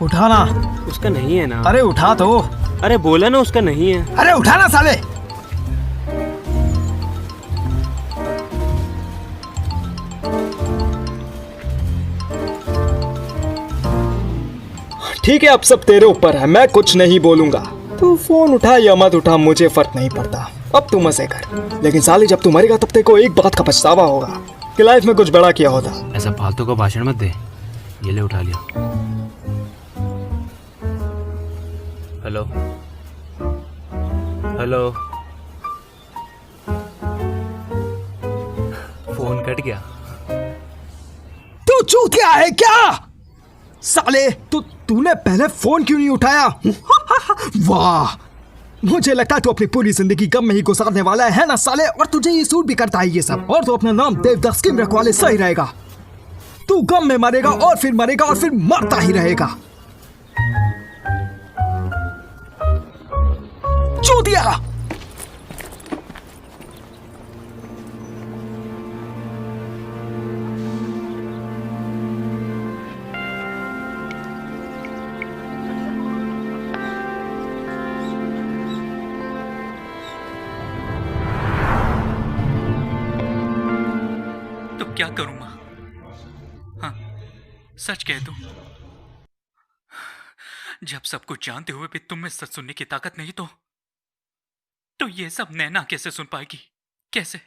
उठाना। उसका नहीं है ना। अरे उठा तो। अरे बोला ना उसका नहीं है। अरे उठाना साले। ठीक है, अब सब तेरे ऊपर है, मैं कुछ नहीं बोलूंगा। तू फोन उठा या मत उठा मुझे फर्क नहीं पड़ता। अब तू मजे कर, लेकिन साले जब तू मरेगा तब तेरे को एक बात का पछतावा होगा कि लाइफ में कुछ बड़ा किया होता। ऐसा फालतू का भाषण मत दे। ये ले उठा लिया। Hello hello. फोन कट गया। तू चूतिया है क्या साले? तूने पहले फोन क्यों नहीं उठाया? वाह, मुझे लगता है तू अपनी पूरी जिंदगी गम में ही गुजारने वाला है ना साले। और तुझे ये सूट भी करता है ये सब। और तू अपना नाम देवदास किम रखवा ले, सही रहेगा। तू गम में मरेगा और फिर मरेगा और फिर मरता ही रहेगा। चूतिया। क्या करूं मां? हाँ, सच कह दूं, जब सब कुछ जानते हुए भी तुम में सच सुनने की ताकत नहीं तो ये सब नैना कैसे सुन पाएगी? कैसे?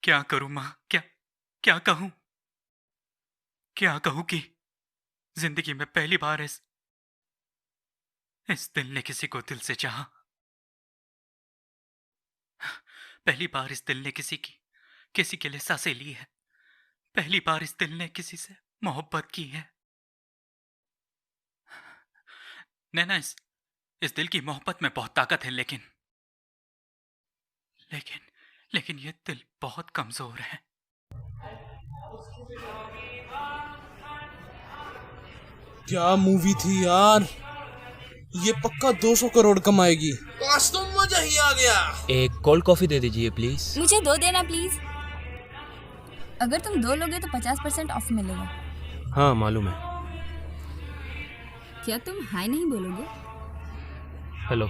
क्या करूं मां? क्या कहूं? क्या कहूं कि जिंदगी में पहली बार इस दिल ने किसी को दिल से चाहा। पहली बार इस दिल ने किसी के लिए सांसें ली है। पहली बार इस दिल ने किसी से मोहब्बत की है। नैना, इस दिल की मोहब्बत में बहुत ताकत है, लेकिन ये दिल बहुत कमजोर है। क्या मूवी थी यार, ये पक्का 200 करोड़ कमाएगी। आज तो मजा ही आ गया। एक कोल्ड कॉफी दे दीजिए प्लीज। मुझे 2 देना प्लीज। अगर तुम 2 लोगे तो 50% ऑफ मिलेगा। हाँ मालूम है। क्या तुम हाय नहीं बोलोगे? हेलो।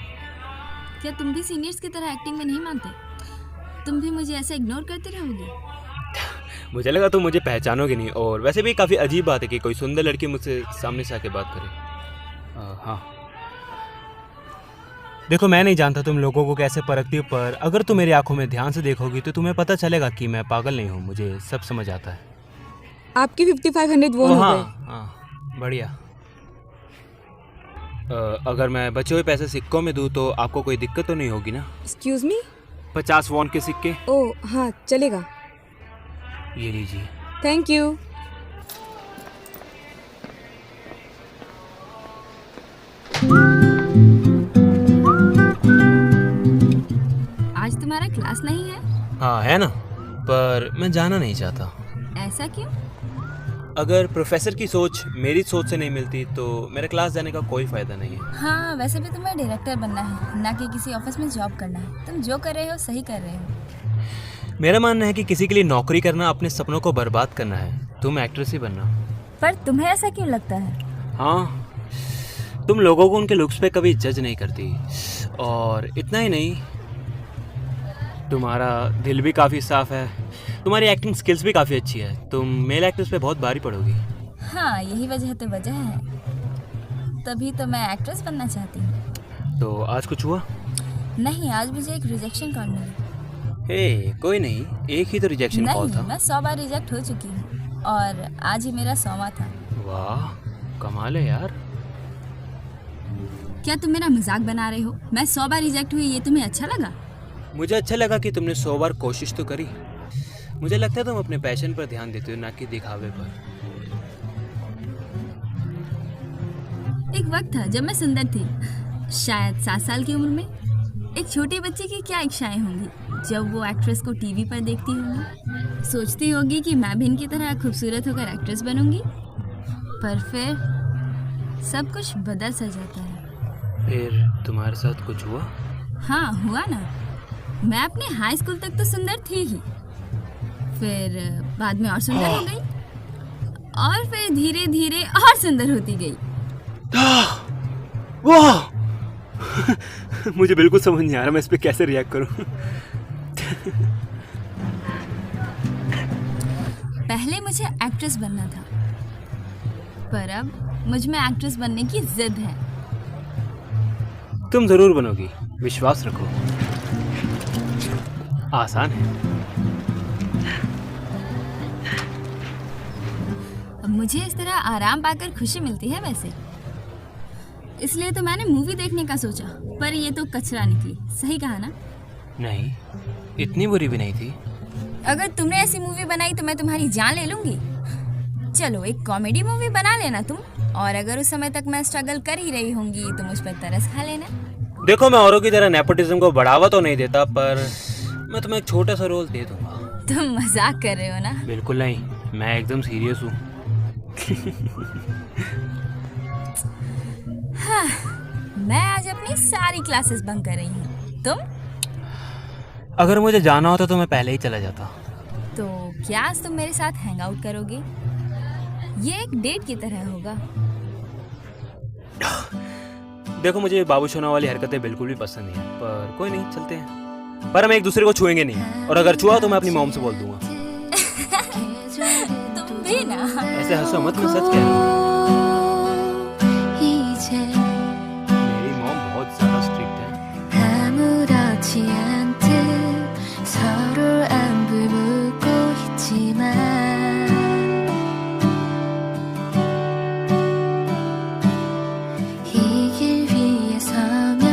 क्या तुम भी सीनियर्स की तरह एक्टिंग में नहीं मानते? तुम भी मुझे ऐसे इग्नोर करते रहोगे? मुझे लगा तुम मुझे पहचानोगे नहीं। और वैसे भी काफ़ी अजीब बात है कि कोई सुंदर लड़की मुझसे सामने से आके बात करे। हाँ, देखो मैं नहीं जानता तुम लोगों को कैसे परखती हो, पर अगर तुम मेरी आंखों में ध्यान से देखोगी तो तुम्हें पता चलेगा कि मैं पागल नहीं हूँ। मुझे सब समझ आता है। आपकी 5500 वो हो गए। हाँ, बढ़िया। अगर मैं बचे हुए पैसे सिक्कों में दूँ तो आपको कोई दिक्कत तो नहीं होगी ना? Excuse me? 50 वॉन के सिक्के। ओह हाँ, चलेगा। ये लीजिए। Thank you. आज तुम्हारा क्लास नहीं है? हाँ है ना, पर मैं जाना नहीं चाहता। ऐसा क्यों? अगर प्रोफेसर की सोच मेरी सोच से नहीं मिलती तो मेरे क्लास जाने का कोई फायदा नहीं है। हाँ, वैसे भी तुम्हें डायरेक्टर बनना है, ना कि किसी ऑफिस में जॉब करना है। तुम जो कर रहे हो सही कर रहे हो। मेरा मानना है कि किसी के लिए नौकरी करना अपने सपनों को बर्बाद करना है। तुम एक्ट्रेस ही बनना। पर तुम्हें ऐसा क्यों लगता है? हाँ, तुम लोगों को उनके लुक्स पे कभी जज नहीं करती। और इतना ही नहीं, तुम्हारा दिल भी काफ़ी साफ है। तुम्हारी एक्टिंग स्किल्स भी काफ़ी अच्छी है। तुम मेल एक्ट्रेस पे बहुत भारी पड़ोगी। हाँ, यही वजह है। तभी तो मैं एक्ट्रेस बनना चाहती हूँ। तो आज कुछ हुआ? नहीं, आज मुझे एक रिजेक्शन कॉल मिली। हे, कोई नहीं, एक ही तो रिजेक्शन कॉल था। नहीं, मैं 100 बार रिजेक्ट हो चुकी हूँ और आज ही मेरा 100वां था। वाह, कमाल है यार। क्या तुम मेरा मजाक बना रहे हो? मैं 100 बार रिजेक्ट हुई, ये तुम्हें अच्छा लगा? मुझे अच्छा लगा कि तुमने 100 बार कोशिश तो करी। मुझे लगता है तुम अपने पैशन पर ध्यान देते हो, ना कि दिखावे पर। एक वक्त था जब मैं सुंदर थी, शायद 7 साल की उम्र में। एक छोटे बच्चे की क्या इच्छाएं होंगी जब वो एक्ट्रेस को टीवी पर देखती होगी। सोचती होगी कि मैं भी इनकी तरह खूबसूरत होकर एक्ट्रेस बनूंगी। पर फिर सब कुछ बदल सा जाता है। फिर तुम्हारे साथ कुछ हुआ? हाँ, हुआ ना। मैं अपने हाई स्कूल तक तो सुंदर थी ही, फिर बाद में और सुंदर हो गई। और फिर धीरे धीरे और सुंदर होती गई। वाह मुझे बिल्कुल समझ नहीं आ रहा मैं इस पे कैसे रिएक्ट करूं। पहले मुझे एक्ट्रेस बनना था, पर अब मुझ में एक्ट्रेस बनने की जिद है। तुम जरूर बनोगी, विश्वास रखो। आसान है। मुझे इस तरह आराम पाकर खुशी मिलती है वैसे, इसलिए तो मैंने मूवी देखने का सोचा, पर ये तो कचरा निकली। सही कहा ना? नहीं, इतनी बुरी भी नहीं थी। अगर तुमने ऐसी मूवी बनाई तो मैं तुम्हारी जान ले लूंगी। चलो एक कॉमेडी मूवी बना लेना तुम, और अगर उस समय तक मैं स्ट्रगल कर ही रही होंगी तो मुझ पर तरस खा लेना। देखो मैं औरों की तरह नेपोटिज्म को बढ़ावा तो नहीं देता, पर मैं तुम्हें एक छोटा सा रोल दे दूंगा। तुम मजाक कर रहे हो ना? बिल्कुल नहीं, मैं एकदम सीरियस हूँ। हाँ, मैं आज अपनी सारी क्लासेस बंक कर रही हूँ। तुम? अगर मुझे जाना होता तो मैं पहले ही चला जाता। तो क्या आज तुम मेरे साथ हैंग आउट करोगे? ये एक डेट की तरह होगा। देखो मुझे बाबू सोना वाली हरकतें बिल्कुल भी पसंद नहीं है, पर कोई नहीं, चलते हैं। पर हम एक दूसरे को छुएंगे नहीं, और अगर छुआ तो मैं अपनी मॉम से बोल दूंगा। तुम भी ना। ऐसे हंसो मत, मैं सच कह रहा हूँ। मेरी मॉम बहुत ज्यादा स्ट्रिक्ट है। 아무렇지 않듯 서로 안부 묻고 있지만 이 길 위에 서면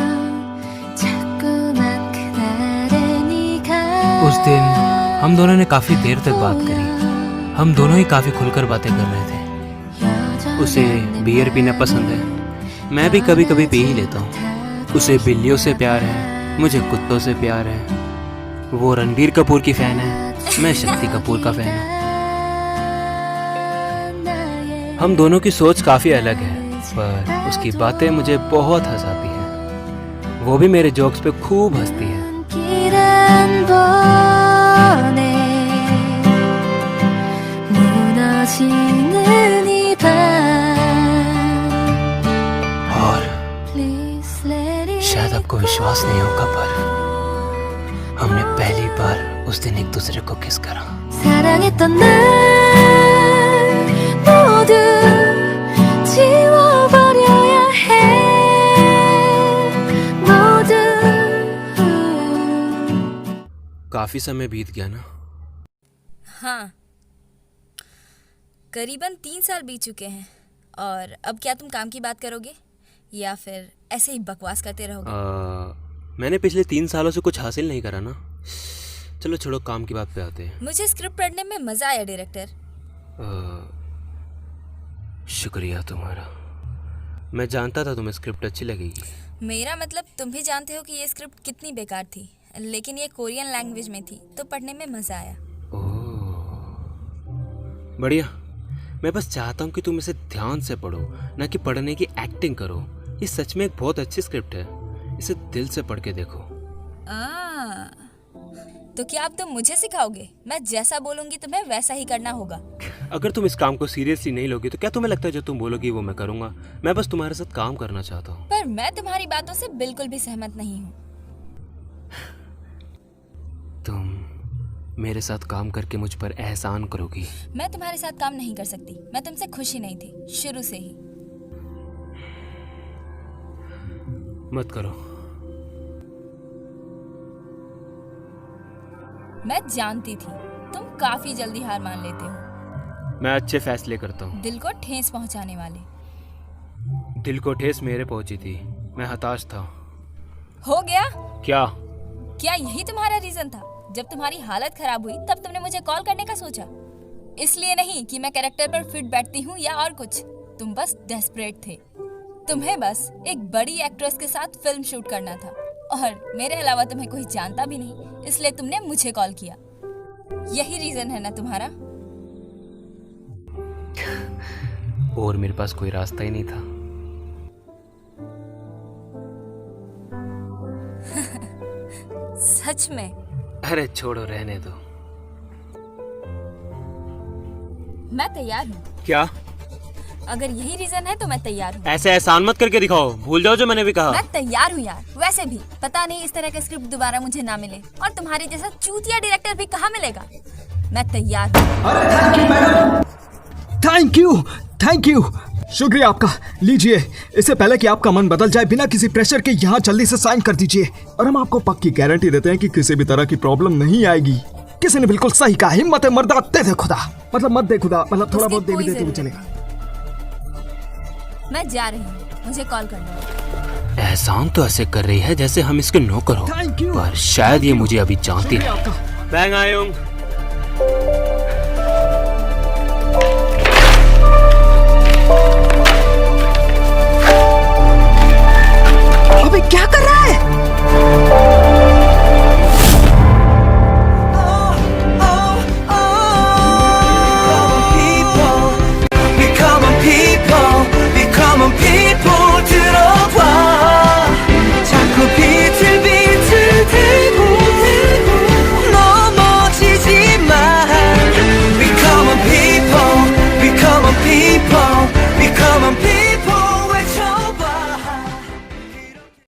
자꾸만 그날의 네가 उस दिन हम दोनों ने काफी देर तक बात करी। हम दोनों ही काफी खुलकर बातें कर रहे थे। उसे बियर पीना पसंद है, मैं भी कभी कभी पी ही लेता हूँ। उसे बिल्लियों से प्यार है, मुझे कुत्तों से प्यार है। वो रणबीर कपूर की फैन है, मैं शक्ति कपूर का फैन हूँ। हम दोनों की सोच काफी अलग है, पर उसकी बातें मुझे बहुत हंसाती हैं। वो भी मेरे जोक्स पे खूब हंसती है। 길 한 번에 무너지는 이 밤 और Please let it शायद आपको विश्वास नहीं होगा, पर हमने पहली बार उस दिन एक दूसरे को किस करा। 사랑했던 날 모두 지워버려야 해 모두 काफी समय बीत गया ना। हाँ, करीबन 3 साल बीत चुके हैं। और अब क्या तुम काम की बात करोगे या फिर ऐसे ही बकवास करते रहोगे? मैंने पिछले 3 सालों से कुछ हासिल नहीं करा ना। चलो छोड़ो, काम की बात पे आते हैं। मुझे स्क्रिप्ट पढ़ने में मजा आया डायरेक्टर। शुक्रिया तुम्हारा। मैं जानता था तुम्हें स्क्रिप्ट अच्छी लगेगी। मेरा मतलब तुम भी जानते हो कि ये स्क्रिप्ट कितनी बेकार थी, लेकिन ये कोरियन लैंग्वेज में थी तो पढ़ने में मजा आया। बढ़िया। मैं बस चाहता हूँ कि तुम इसे ध्यान से पढ़ो, ना कि पढ़ने की एक्टिंग करो। ये सच में एक बहुत अच्छी स्क्रिप्ट है, इसे दिल से पढ़ के देखो। तो क्या अब तुम मुझे सिखाओगे? मैं जैसा बोलूंगी तुम्हें वैसा ही करना होगा। अगर तुम इस काम को सीरियसली नहीं लोगी तो क्या तुम्हें लगता है जो तुम बोलोगी वो मैं करूँगा? मैं बस तुम्हारे साथ काम करना चाहता हूँ। पर मैं तुम्हारी बातों से बिल्कुल भी सहमत नहीं हूँ। तुम मेरे साथ काम करके मुझ पर एहसान करोगी। मैं तुम्हारे साथ काम नहीं कर सकती। मैं तुमसे खुश ही नहीं थी शुरू से ही। मत करो। मैं जानती थी तुम काफी जल्दी हार मान लेते हो। मैं अच्छे फैसले करता हूँ। दिल को ठेस पहुंचाने वाले। दिल को ठेस मेरे पहुंची थी, मैं हताश था। हो गया? क्या यही तुम्हारा रीजन था? जब तुम्हारी हालत खराब हुई तब तुमने मुझे कॉल करने का सोचा? इसलिए नहीं कि मैं कैरेक्टर पर फिट बैठती हूँ या और कुछ। तुम बस डेस्परेट थे। तुम्हें बस एक बड़ी एक्ट्रेस के साथ फिल्म शूट करना था, और मेरे अलावा तुम्हें कोई जानता भी नहीं, इसलिए तुमने मुझे कॉल किया। यही रीजन है ना तुम्हारा? और मेरे पास कोई रास्ता ही नहीं था। सच में? अरे छोड़ो, रहने दो। मैं तैयार हूँ। क्या? अगर यही रीजन है तो मैं तैयार हूँ। ऐसे एहसान मत करके दिखाओ, भूल जाओ जो मैंने भी कहा। मैं तैयार हूँ यार। वैसे भी पता नहीं इस तरह का स्क्रिप्ट दोबारा मुझे ना मिले, और तुम्हारे जैसा चूतिया डायरेक्टर भी कहाँ मिलेगा। मैं तैयार हूँ। अरे thank you madam, thank you, शुक्रिया आपका। लीजिए, इससे पहले कि आपका मन बदल जाए, बिना किसी प्रेशर के यहाँ जल्दी से साइन कर दीजिए, और हम आपको पक्की गारंटी देते हैं कि किसी भी तरह की प्रॉब्लम नहीं आएगी। किसी ने बिल्कुल सही कहा, हिम्मत है मर्दा, दे दे खुदा, मतलब मत दे खुदा, मतलब थोड़ा बहुत दे भी देते हुए चलेगा। मैं जा रही हूँ, मुझे कॉल करना। एहसान तो ऐसे कर रही है जैसे हम इसके नौकर हो, Thank you. पर शायद ये मुझे अभी जानती शुक्रिया नहीं। आपका। बैंग आयुंग। अबे क्या कर रहा है?